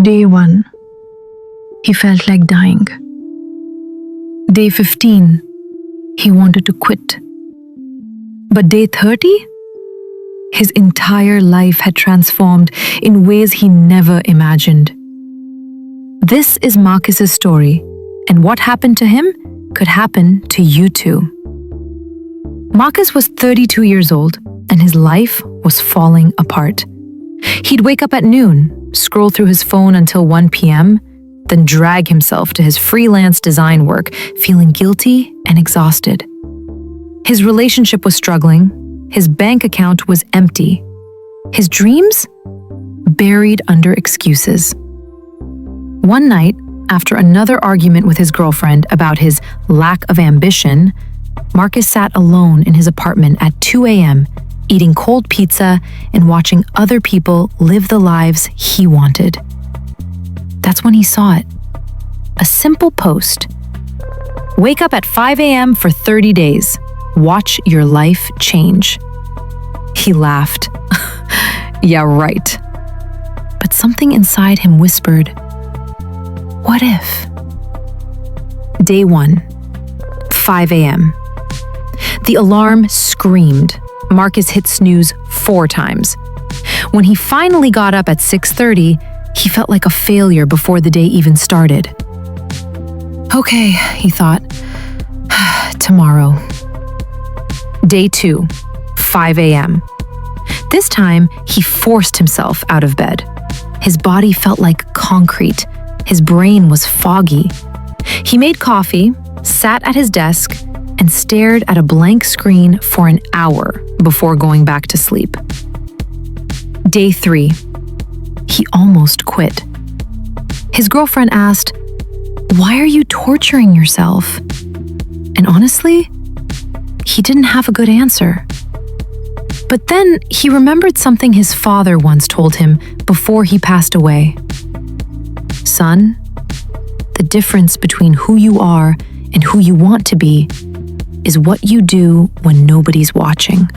Day 1. He felt like dying. Day 15. He wanted to quit. But day 30? His entire life had transformed in ways he never imagined. This is Marcus's story, and what happened to him could happen to you too. Marcus was 32 years old, and his life was falling apart. He'd wake up at noon, scroll through his phone until 1 p.m., then drag himself to his freelance design work, feeling guilty and exhausted. His relationship was struggling, his bank account was empty, his dreams buried under excuses. One night, after another argument with his girlfriend about his lack of ambition, Marcus sat alone in his apartment at 2 a.m., eating cold pizza and watching other people live the lives he wanted. That's when he saw it. A simple post. Wake up at 5 a.m. for 30 days. Watch your life change. He laughed. Yeah, right. But something inside him whispered, what if? Day 1, 5 a.m. The alarm screamed. Marcus hit snooze 4 times. When he finally got up at 6:30, he felt like a failure before the day even started. Okay, he thought, tomorrow. Day 2, 5 a.m. This time, he forced himself out of bed. His body felt like concrete. His brain was foggy. He made coffee, sat at his desk, and stared at a blank screen for an hour before going back to sleep. Day 3. He almost quit. His girlfriend asked, "Why are you torturing yourself?" And honestly, he didn't have a good answer. But then he remembered something his father once told him before he passed away. Son, the difference between who you are and who you want to be is what you do when nobody's watching.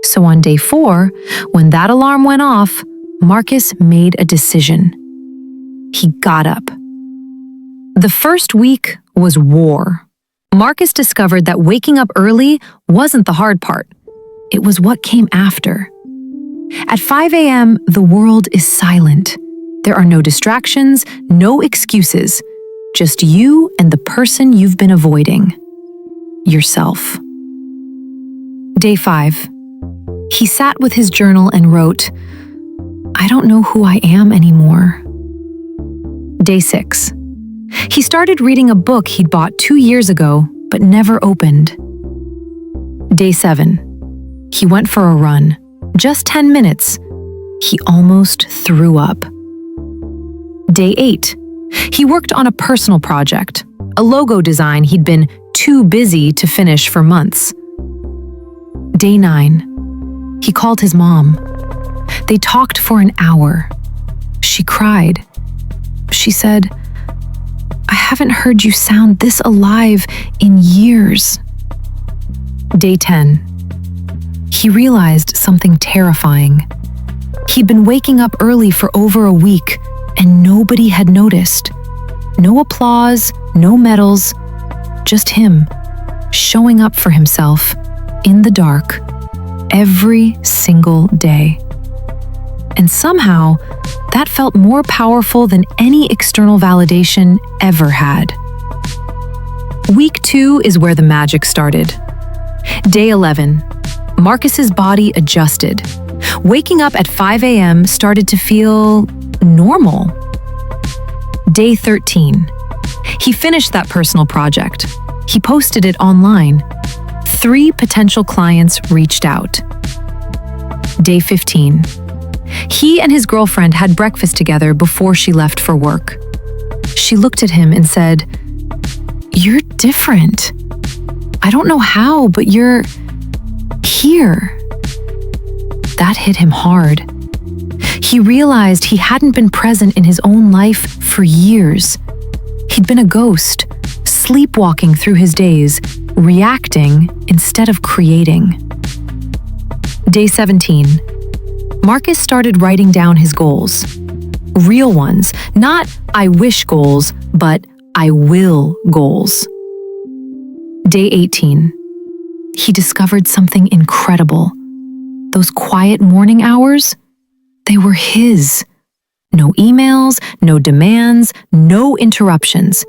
So on day 4, when that alarm went off, Marcus made a decision. He got up. The first week was war. Marcus discovered that waking up early wasn't the hard part. It was what came after. At 5 a.m., the world is silent. There are no distractions, no excuses, just you and the person you've been avoiding. Yourself. Day 5. He sat with his journal and wrote, I don't know who I am anymore. Day 6. He started reading a book he'd bought 2 years ago, but never opened. Day 7. He went for a run. Just 10 minutes. He almost threw up. Day 8. He worked on a personal project, a logo design he'd been too busy to finish for months. Day 9. He called his mom. They talked for an hour. She cried. She said, I haven't heard you sound this alive in years. Day 10. He realized something terrifying. He'd been waking up early for over a week, and nobody had noticed. No applause, no medals, just him, showing up for himself, in the dark, every single day. And somehow, that felt more powerful than any external validation ever had. Week 2 is where the magic started. Day 11. Marcus's body adjusted. Waking up at 5 a.m. started to feel normal. Day 13. He finished that personal project. He posted it online. 3 potential clients reached out. Day 15. He and his girlfriend had breakfast together before she left for work. She looked at him and said, You're different. I don't know how, but you're here. That hit him hard. He realized he hadn't been present in his own life for years. He'd been a ghost, sleepwalking through his days, reacting instead of creating. Day 17. Marcus started writing down his goals. Real ones, not I wish goals, but I will goals. Day 18. He discovered something incredible. Those quiet morning hours, they were his. No emails, no demands, no interruptions.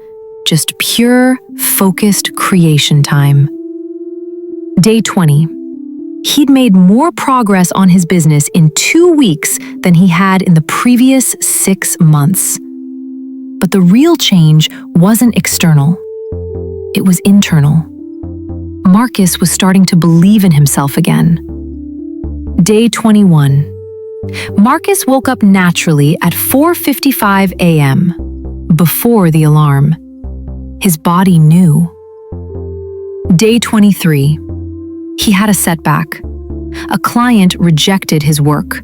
Just pure, focused creation time. Day 20. He'd made more progress on his business in 2 weeks than he had in the previous 6 months. But the real change wasn't external. It was internal. Marcus was starting to believe in himself again. Day 21. Marcus woke up naturally at 4:55 a.m., before the alarm. His body knew. Day 23. He had a setback. A client rejected his work.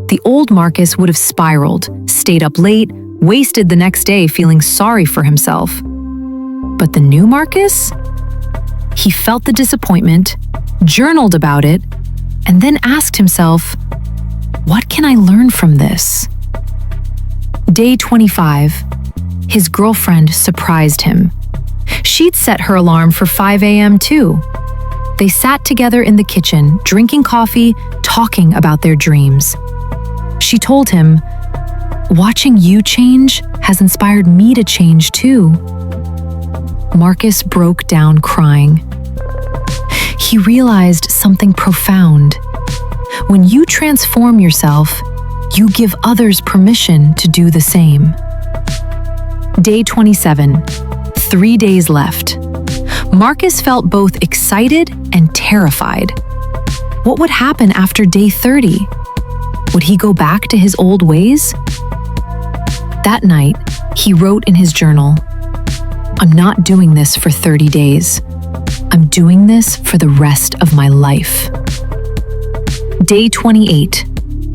The old Marcus would have spiraled, stayed up late, wasted the next day feeling sorry for himself. But the new Marcus? He felt the disappointment, journaled about it, and then asked himself, what can I learn from this? Day 25. His girlfriend surprised him. She'd set her alarm for 5 a.m. too. They sat together in the kitchen, drinking coffee, talking about their dreams. She told him, watching you change has inspired me to change too. Marcus broke down crying. He realized something profound. When you transform yourself, you give others permission to do the same. Day 27. 3 days left. Marcus felt both excited and terrified. What would happen after day 30? Would he go back to his old ways? That night, he wrote in his journal, I'm not doing this for 30 days. I'm doing this for the rest of my life. Day 28.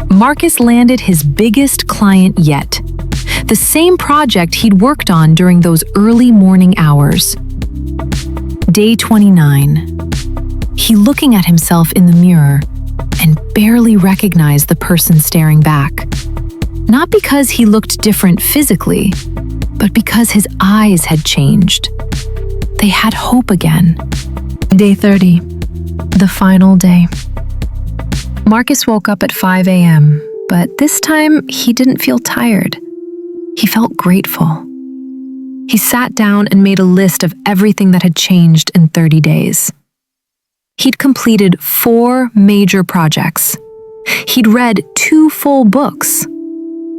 Marcus landed his biggest client yet. The same project he'd worked on during those early morning hours. Day 29. He looking at himself in the mirror and barely recognized the person staring back. Not because he looked different physically, but because his eyes had changed. They had hope again. Day 30. The final day. Marcus woke up at 5 a.m., but this time he didn't feel tired. He felt grateful. He sat down and made a list of everything that had changed in 30 days. He'd completed 4 major projects. He'd read 2 full books.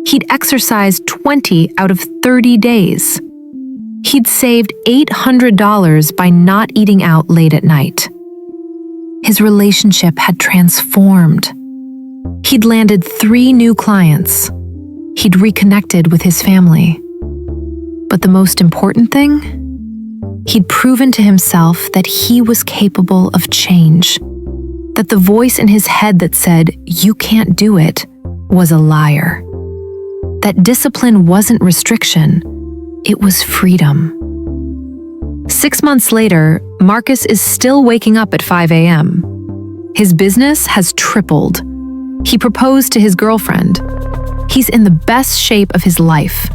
He'd exercised 20 out of 30 days. He'd saved $800 by not eating out late at night. His relationship had transformed. He'd landed 3 new clients. He'd reconnected with his family. But the most important thing? He'd proven to himself that he was capable of change. That the voice in his head that said, "You can't do it," was a liar. That discipline wasn't restriction, it was freedom. 6 months later, Marcus is still waking up at 5 a.m. His business has tripled. He proposed to his girlfriend. He's in the best shape of his life.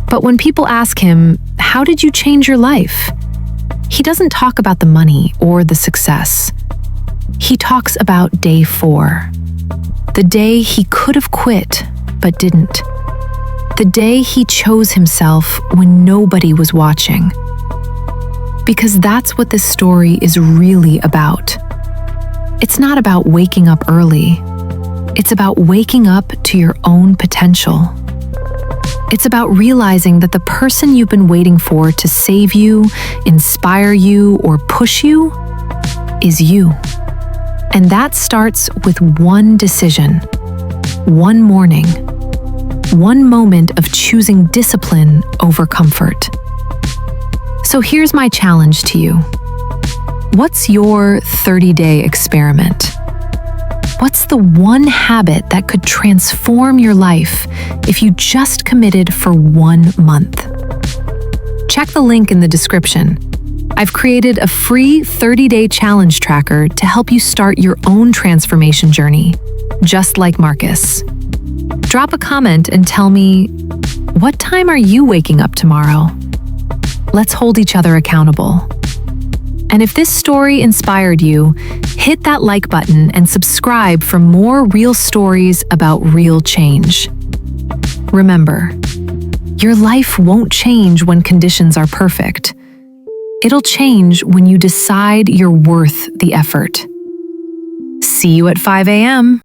But when people ask him, how did you change your life? He doesn't talk about the money or the success. He talks about day 4. The day he could have quit, but didn't. The day he chose himself when nobody was watching. Because that's what this story is really about. It's not about waking up early. It's about waking up to your own potential. It's about realizing that the person you've been waiting for to save you, inspire you, or push you is you. And that starts with one decision, one morning, one moment of choosing discipline over comfort. So here's my challenge to you. What's your 30-day experiment? What's the one habit that could transform your life if you just committed for 1 month? Check the link in the description. I've created a free 30-day challenge tracker to help you start your own transformation journey, just like Marcus. Drop a comment and tell me, what time are you waking up tomorrow? Let's hold each other accountable. And if this story inspired you, hit that like button and subscribe for more real stories about real change. Remember, your life won't change when conditions are perfect. It'll change when you decide you're worth the effort. See you at 5 a.m.